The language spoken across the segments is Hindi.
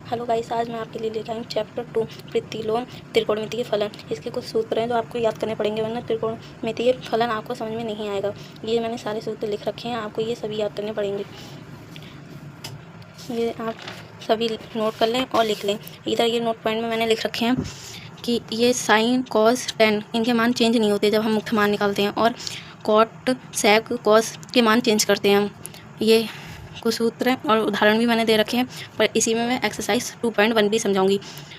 हेलो गाइस, आज मैं आपके लिए लेकर आई हूँ चैप्टर 2 प्रतिलोम त्रिकोणमितीय फलन। इसके कुछ सूत्र हैं जो आपको याद करने पड़ेंगे, वरना त्रिकोणमितीय फलन आपको समझ में नहीं आएगा। ये मैंने सारे सूत्र लिख रखे हैं, आपको ये सभी याद करने पड़ेंगे। ये आप सभी नोट कर लें और लिख लें। इधर ये नोट पॉइंट में मैंने लिख रखे हैं कि ये साइन कॉस टेन इनके मान चेंज नहीं होते जब हम मुख्य मान निकालते हैं, और कॉट सेक कॉस के मान चेंज करते हैं हम। ये कुछ सूत्र हैं और उदाहरण भी मैंने दे रखे हैं, पर इसी में मैं एक्सरसाइज 2.1 भी समझाऊंगी।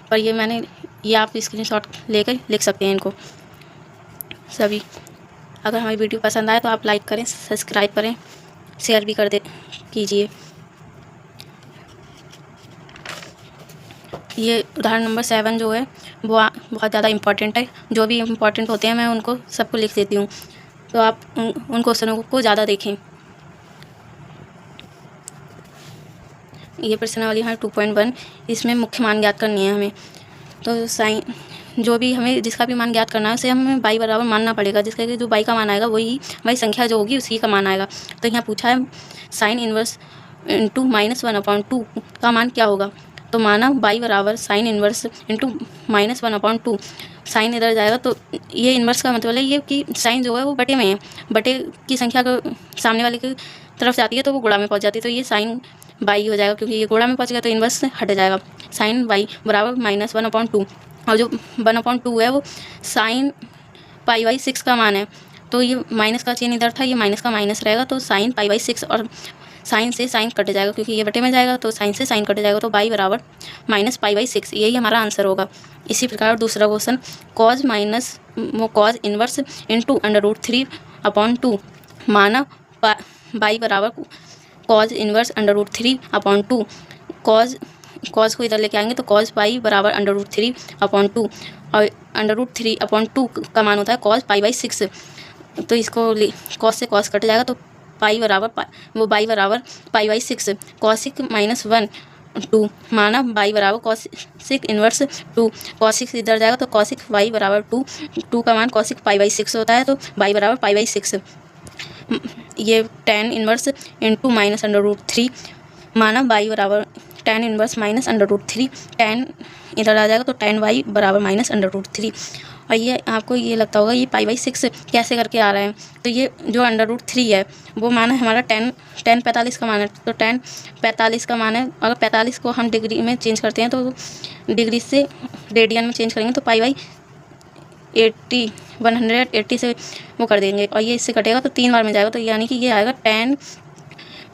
पर ये आप स्क्रीनशॉट लेकर लिख सकते हैं इनको सभी। अगर हमारी वीडियो पसंद आए तो आप लाइक करें, सब्सक्राइब करें, शेयर भी कर दे कीजिए। ये उदाहरण नंबर 7 जो है वो बहुत ज़्यादा इम्पॉर्टेंट है। जो भी इम्पॉर्टेंट होते हैं मैं उनको सबको लिख देती हूँ, तो आप उन क्वेश्चनों को ज़्यादा देखें। ये प्रश्नावली है 2.1, इसमें मुख्य मान ज्ञात करनी है हमें। तो साइन जो भी हमें जिसका भी मान ज्ञात करना है उसे हमें बाई बराबर मानना पड़ेगा, जिसका जो बाई का मान आएगा वही संख्या जो होगी उसी का मान आएगा। तो यहाँ पूछा है साइन इन्वर्स इंटू -1/2 का मान क्या होगा। तो माना बाई बराबर साइन इन्वर्स इंटू -1/2। साइन इधर जाएगा तो ये इन्वर्स का मतलब है ये कि साइन जो है वो बटे में है, बटे की संख्या को सामने वाले की तरफ जाती है तो वो गुणा में पहुँच जाती है, तो ये साइन बाई हो जाएगा, क्योंकि ये गुणा में पहुँच गया तो इन्वर्स हट जाएगा। साइन बाई बराबर -1/2, और जो 1/2 है वो साइन π/6 का मान है। तो ये माइनस का चिन्ह इधर था, ये माइनस का माइनस रहेगा, तो साइन π/6, और साइन से साइन कट जाएगा क्योंकि ये बटे में जाएगा, तो साइन से साइन कट जाएगा, तो बाई बराबर -π/6, यही हमारा आंसर होगा। इसी प्रकार दूसरा क्वेश्चन कॉज इन्वर्स इंटू √3/2 माना बाई बराबर कॉज इन्वर्स √3/2। कॉज को इधर लेके आएंगे तो कॉज पाई बराबर √3/2, और √3/2 का मान होता है कॉज π/6। तो इसको कॉज से कॉज कट जाएगा, तो बाई बराबर π/6 कॉसिक -1/2 माना बाई बराबर कॉसिक इन्वर्स 2। कॉसिक इधर जाएगा तो कॉसिक y बराबर 2 का मान कॉसिक π/6 होता है, तो बाई बराबर π/6। ये tan इन्वर्स इंटू -√3 माना बाई बराबर tan इन्वर्स -√3, tan इधर आ जाएगा तो tan y बराबर -√3। और ये आपको ये लगता होगा ये π/6 कैसे करके आ रहा है। तो ये जो √3 है वो मान है हमारा tan 45 का मान है, तो tan 45 का मान है। अगर 45 को हम डिग्री में चेंज करते हैं तो डिग्री से रेडियन में चेंज करेंगे तो π/180 से वो कर देंगे, और ये इससे कटेगा तो 3 बार में जाएगा, तो यानी कि ये आएगा tan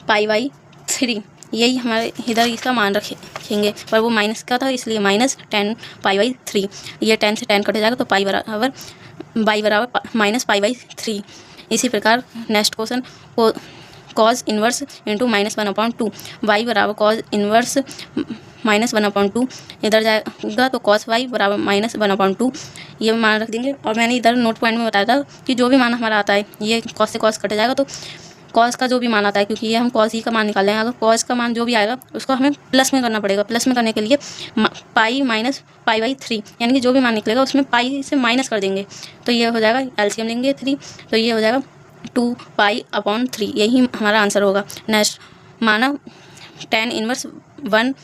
π/3। यही हमारे इधर इसका मान रखेंगे, पर वो माइनस का था इसलिए -tan π/3। ये 10 से 10 कट जाएगा तो बाई बराबर -π/3। इसी प्रकार next question cause inverse into -1/2 y बराबर कॉज इन्वर्स -1/2 इधर जाएगा तो कॉस y बराबर -1/2, ये मान रख देंगे। और मैंने इधर नोट पॉइंट में बताया था कि जो भी मान हमारा आता है ये कॉस से कॉस कट जाएगा, तो कॉस का जो भी मान आता है, क्योंकि ये हम कॉस ही का मान निकाल लेंगे, अगर कॉस का मान जो भी आएगा उसको हमें प्लस में करना पड़ेगा। प्लस में करने के लिए पाई -π/3 यानी कि जो भी मान निकलेगा उसमें पाई से माइनस कर देंगे, तो ये हो जाएगा एलसीएम लेंगे 3, तो ये हो जाएगा 2π/3, यही हमारा आंसर होगा। नेक्स्ट माना tan इन्वर्स 1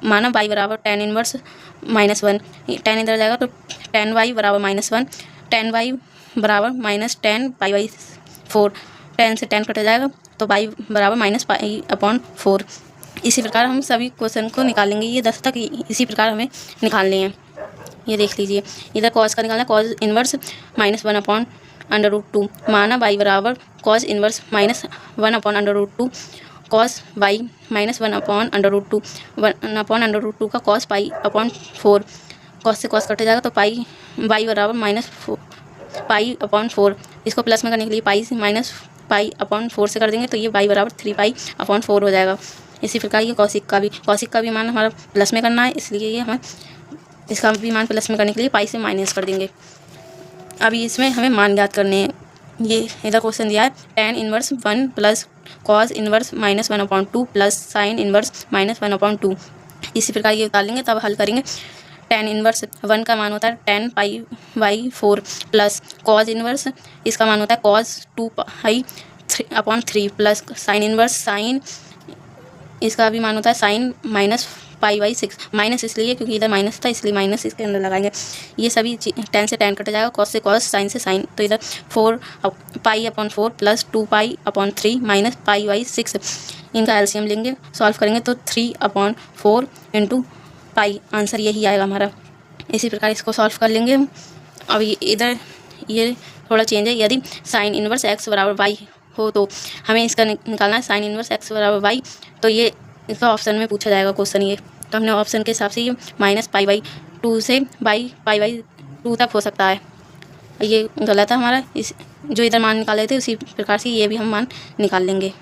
माना बाई बराबर tan इन्वर्स -1, tan इधर जाएगा तो tan y बराबर -1, tan y बराबर -tan π/4, 10 से 10 कट जाएगा तो बाई बराबर -π/4। इसी प्रकार हम सभी क्वेश्चन को निकालेंगे, ये 10 तक इसी प्रकार हमें निकालने हैं। ये देख लीजिए, इधर कॉस का निकालना है, कॉस इन्वर्स -1/√2 माना बाई बराबर कॉस इन्वर्स -1/√2 कॉस y -1/√2 1/√2 का कॉस π/4। कॉस से कॉस कट जाएगा तो बाई बराबर -π/4। इसको प्लस में करने के लिए पाई से -π/4 से कर देंगे, तो ये बाई बराबर 3π/4 हो जाएगा। इसी प्रकार ये कॉसिक का भी मान हमारा प्लस में करना है, इसलिए ये हमें इसका भी मान प्लस में करने के लिए पाई से माइनस कर देंगे। अभी इसमें हमें मान ज्ञात करने हैं। ये इधर क्वेश्चन दिया है tan inverse 1 plus cos inverse -1/2 plus sine inverse -1/2। इसी प्रकार ये उतार लेंगे, तब हल करेंगे। tan इन्वर्स 1 का मान होता है tan π/4 प्लस कॉज इन्वर्स इसका मान होता है cos 2π/3 plus sine inverse sine इसका भी मान होता है sine minus pi by 6। Minus इसलिए क्योंकि इधर माइनस था, इसलिए माइनस इसके अंदर लगाएंगे। ये सभी टेन से टेन कट जाएगा, कॉस से कॉस, साइन से साइन। तो इधर 4 pi upon 4 plus 2 pi upon 3 minus pi by 6। इनका एलसीएम लेंगे, सॉल्व करेंगे तो 3/4 इंटू पाई, आंसर यही आएगा हमारा। इसी प्रकार इसको सॉल्व कर लेंगे। अब इधर ये थोड़ा चेंज है, यदि साइन इनवर्स एक्स बराबर वाई हो तो हमें इसका निकालना है साइन इनवर्स एक्स बराबर वाई। तो ये इसका ऑप्शन में पूछा जाएगा क्वेश्चन ये। तो हमने ऑप्शन के हिसाब से ये माइनस पाई बाई 2 से पाई बाई 2 तक हो सकता है। ये गलत है हमारा, इस जो इधर मान निकाले थे उसी प्रकार से ये भी हम मान निकाल लेंगे।